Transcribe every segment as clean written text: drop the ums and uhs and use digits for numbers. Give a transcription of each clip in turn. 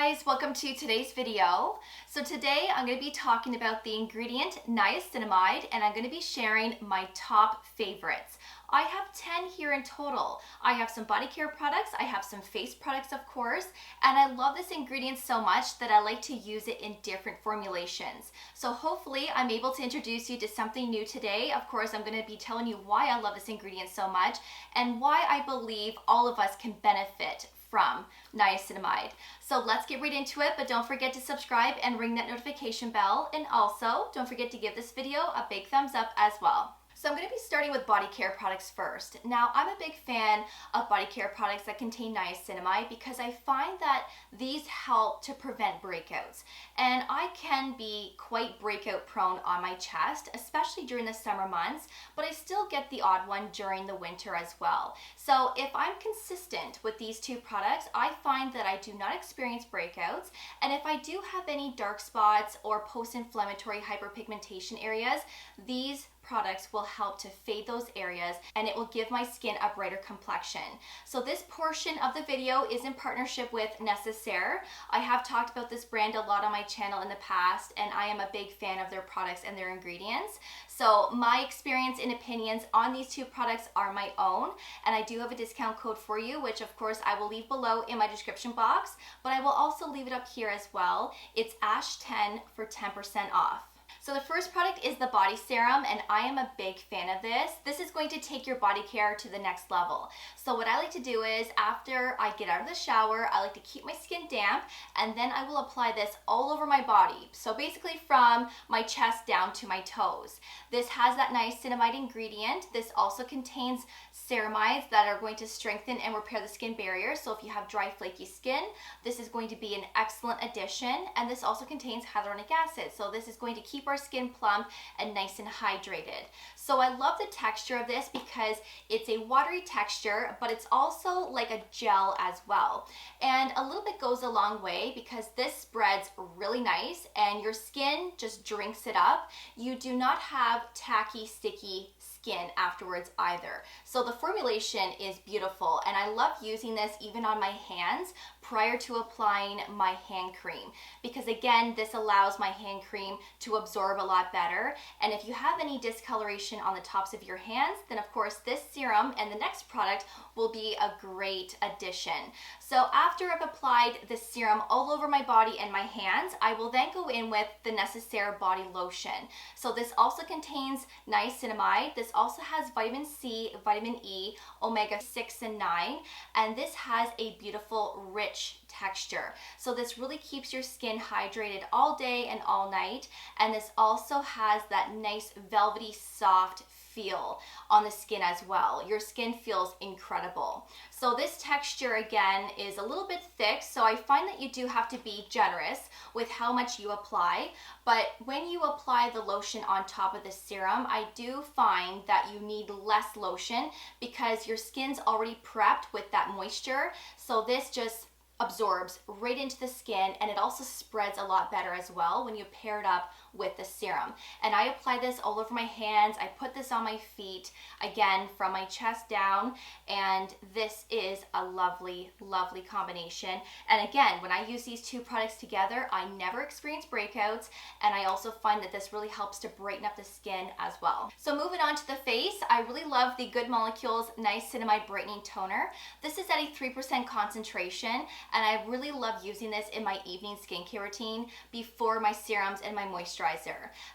guys, welcome to today's video. So today I'm going to be talking about the ingredient niacinamide, and I'm going to be sharing my top favorites. I have 10 here in total. I have some body care products, I have some face products of course, and I love this ingredient so much that I like to use it in different formulations. So hopefully I'm able to introduce you to something new today. Of course, I'm going to be telling you why I love this ingredient so much and why I believe all of us can benefit from niacinamide. So let's get right into it, but don't forget to subscribe and ring that notification bell, and also don't forget to give this video a big thumbs up as well. So I'm going to be starting with body care products first. Now, I'm a big fan of body care products that contain niacinamide because I find that these help to prevent breakouts. And I can be quite breakout prone on my chest, especially during the summer months, but I still get the odd one during the winter as well. So if I'm consistent with these two products, I find that I do not experience breakouts. And if I do have any dark spots or post-inflammatory hyperpigmentation areas, these products will help to fade those areas, and it will give my skin a brighter complexion. So this portion of the video is in partnership with Nécessaire. I have talked about this brand a lot on my channel in the past, and I am a big fan of their products and their ingredients. So my experience and opinions on these two products are my own, and I do have a discount code for you, which of course I will leave below in my description box, but I will also leave it up here as well. It's ASH10 for 10% off. So the first product is the body serum, and I am a big fan of this. This is going to take your body care to the next level. So what I like to do is after I get out of the shower, I like to keep my skin damp, and then I will apply this all over my body. So basically from my chest down to my toes. This has that niacinamide ingredient. This also contains ceramides that are going to strengthen and repair the skin barrier. So if you have dry, flaky skin, this is going to be an excellent addition. And this also contains hyaluronic acid. So this is going to keep our skin plump and nice and hydrated. So I love the texture of this because it's a watery texture, but it's also like a gel as well. And a little bit goes a long way because this spreads really nice and your skin just drinks it up. You do not have tacky, sticky skin afterwards either. So the formulation is beautiful, and I love using this even on my hands prior to applying my hand cream, because again, this allows my hand cream to absorb a lot better. And if you have any discoloration on the tops of your hands, then of course this serum and the next product will be a great addition. So after I've applied the serum all over my body and my hands, I will then go in with the Nécessaire body lotion. So this also contains niacinamide. This also has vitamin C, vitamin E, omega-6 and 9, and this has a beautiful, rich texture. So this really keeps your skin hydrated all day and all night, and this also has that nice velvety soft feel on the skin as well. Your skin feels incredible. So this texture again is a little bit thick, so I find that you do have to be generous with how much you apply, but when you apply the lotion on top of the serum, I do find that you need less lotion because your skin's already prepped with that moisture. So this just absorbs right into the skin, and it also spreads a lot better as well when you pair it up with the serum. And I apply this all over my hands. I put this on my feet, again from my chest down, and this is a lovely, lovely combination. And again, when I use these two products together, I never experience breakouts, and I also find that this really helps to brighten up the skin as well. So moving on to the face, I really love the Good Molecules Niacinamide Brightening Toner. This is at a 3% concentration, and I really love using this in my evening skincare routine before my serums and my moisturizer.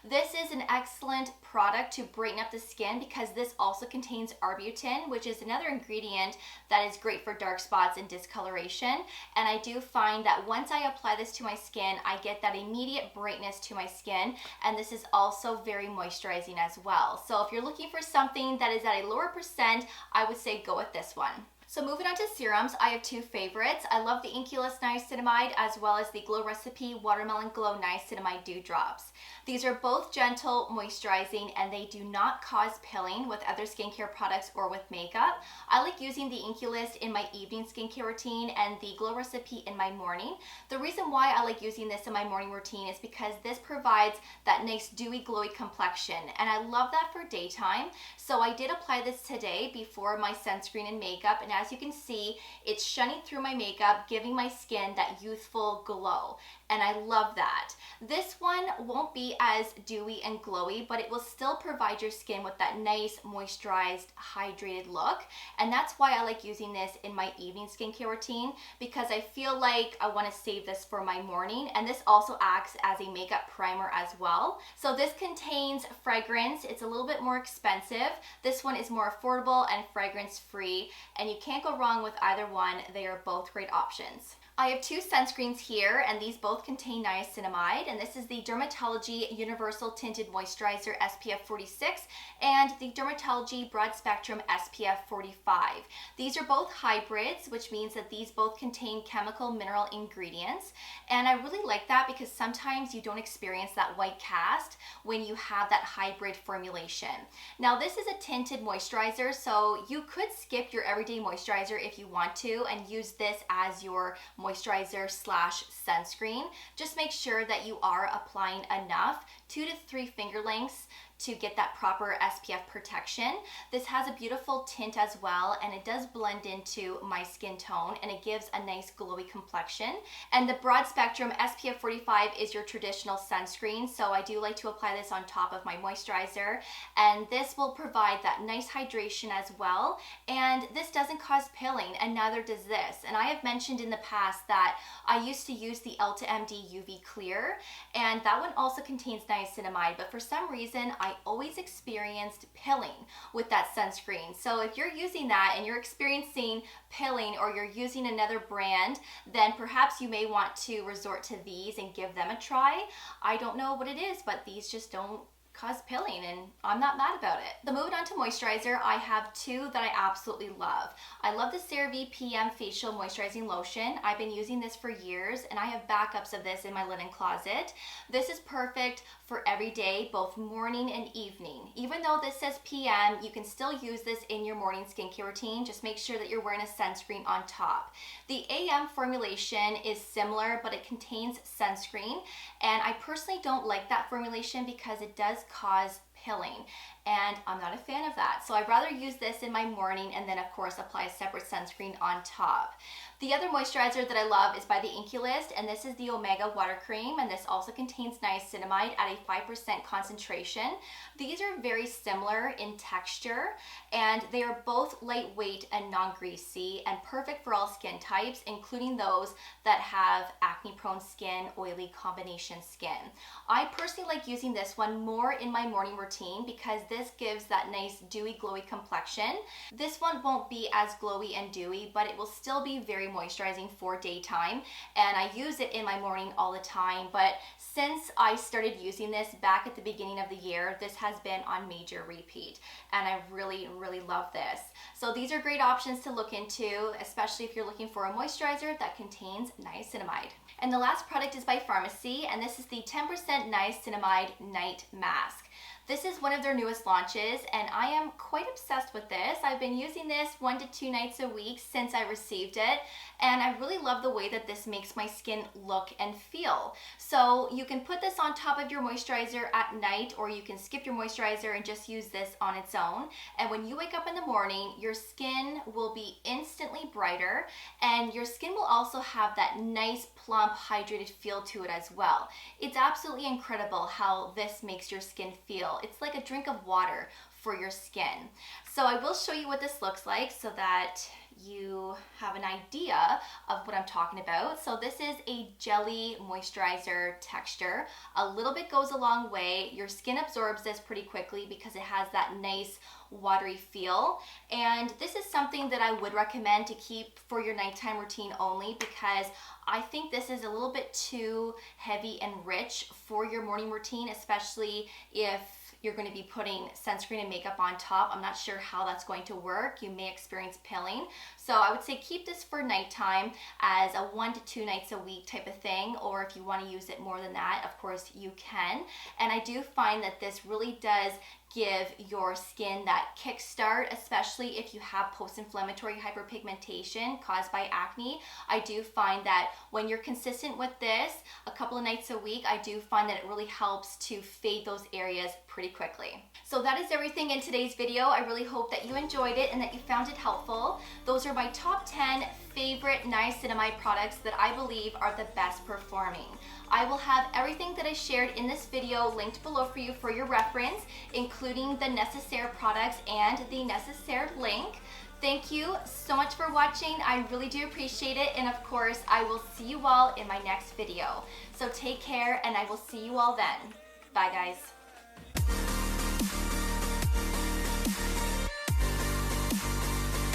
This is an excellent product to brighten up the skin because this also contains arbutin, which is another ingredient that is great for dark spots and discoloration. And I do find that once I apply this to my skin, I get that immediate brightness to my skin, and this is also very moisturizing as well. So if you're looking for something that is at a lower percent, I would say go with this one. So moving on to serums, I have two favorites. I love the INKEY Niacinamide as well as the Glow Recipe Watermelon Glow Niacinamide Dew Drops. These are both gentle, moisturizing, and they do not cause pilling with other skincare products or with makeup. I like using the INKEY List in my evening skincare routine and the Glow Recipe in my morning. The reason why I like using this in my morning routine is because this provides that nice dewy, glowy complexion, and I love that for daytime. So I did apply this today before my sunscreen and makeup, and as as you can see, it's shining through my makeup, giving my skin that youthful glow, and I love that. This one won't be as dewy and glowy, but it will still provide your skin with that nice moisturized, hydrated look, and that's why I like using this in my evening skincare routine, because I feel like I want to save this for my morning, and this also acts as a makeup primer as well. So this contains fragrance. It's a little bit more expensive. This one is more affordable and fragrance free, and you can't go wrong with either one. They are both great options. I have two sunscreens here, and these both contain niacinamide, and this is the Dermatology Universal Tinted Moisturizer SPF 46 and the Dermatology Broad Spectrum SPF 45. These are both hybrids, which means that these both contain chemical mineral ingredients, and I really like that because sometimes you don't experience that white cast when you have that hybrid formulation. Now this is a tinted moisturizer, so you could skip your everyday moisturizer if you want to and use this as your moisturizer slash sunscreen. Just make sure that you are applying enough, 2 to 3 finger lengths, to get that proper SPF protection. This has a beautiful tint as well, and it does blend into my skin tone, and it gives a nice glowy complexion. And the broad spectrum SPF 45 is your traditional sunscreen, so I do like to apply this on top of my moisturizer, and this will provide that nice hydration as well, and this doesn't cause peeling, and neither does this. And I have mentioned in the past that I used to use the Ulta MD UV Clear, and that one also contains niacinamide, but for some reason I always experienced peeling with that sunscreen. So if you're using that and you're experiencing peeling, or you're using another brand, then perhaps you may want to resort to these and give them a try. I don't know what it is, but these just don't cause peeling, and I'm not mad about it. Then moving on to moisturizer, I have two that I absolutely love. I love the CeraVe PM Facial Moisturizing Lotion. I've been using this for years, and I have backups of this in my linen closet. This is perfect for every day, both morning and evening. Even though this says PM, you can still use this in your morning skincare routine. Just make sure that you're wearing a sunscreen on top. The AM formulation is similar, but it contains sunscreen, and I personally don't like that formulation because it does cause peeling, and I'm not a fan of that. So I'd rather use this in my morning and then of course apply a separate sunscreen on top. The other moisturizer that I love is by the INKEY list, and this is the Omega Water Cream, and this also contains niacinamide at a 5% concentration. These are very similar in texture, and they are both lightweight and non-greasy and perfect for all skin types, including those that have acne-prone skin, oily combination skin. I personally like using this one more in my morning routine because this gives that nice dewy, glowy complexion. This one won't be as glowy and dewy, but it will still be very moisturizing for daytime, and I use it in my morning all the time. But since I started using this back at the beginning of the year, this has been on major repeat, and I really love this. So these are great options to look into, especially if you're looking for a moisturizer that contains niacinamide. And the last product is by FARMACY, and this is the 10% Niacinamide Night Mask. This is one of their newest launches, and I am quite obsessed with this. I've been using this 1 to 2 nights a week since I received it, and I really love the way that this makes my skin look and feel. So you can put this on top of your moisturizer at night, or you can skip your moisturizer and just use this on its own. And when you wake up in the morning, your skin will be instantly brighter, and your skin will also have that nice, plump, hydrated feel to it as well. It's absolutely incredible how this makes your skin feel. It's like a drink of water for your skin. So I will show you what this looks like so that you have an idea of what I'm talking about. So this is a jelly moisturizer texture. A little bit goes a long way. Your skin absorbs this pretty quickly because it has that nice watery feel, and this is something that I would recommend to keep for your nighttime routine only, because I think this is a little bit too heavy and rich for your morning routine, especially if you're going to be putting sunscreen and makeup on top. I'm not sure how that's going to work. You may experience peeling. So I would say keep this for nighttime as a 1 to 2 nights a week type of thing, or if you want to use it more than that, of course you can. And I do find that this really does give your skin that kickstart, especially if you have post-inflammatory hyperpigmentation caused by acne. I do find that when you're consistent with this a couple of nights a week, I do find that it really helps to fade those areas pretty quickly. So that is everything in today's video. I really hope that you enjoyed it and that you found it helpful. Those are my top 10 favorite niacinamide products that I believe are the best performing. I will have everything that I shared in this video linked below for you for your reference, including the Nécessaire products and the Nécessaire link. Thank you so much for watching. I really do appreciate it. And of course, I will see you all in my next video. So take care and I will see you all then. Bye guys.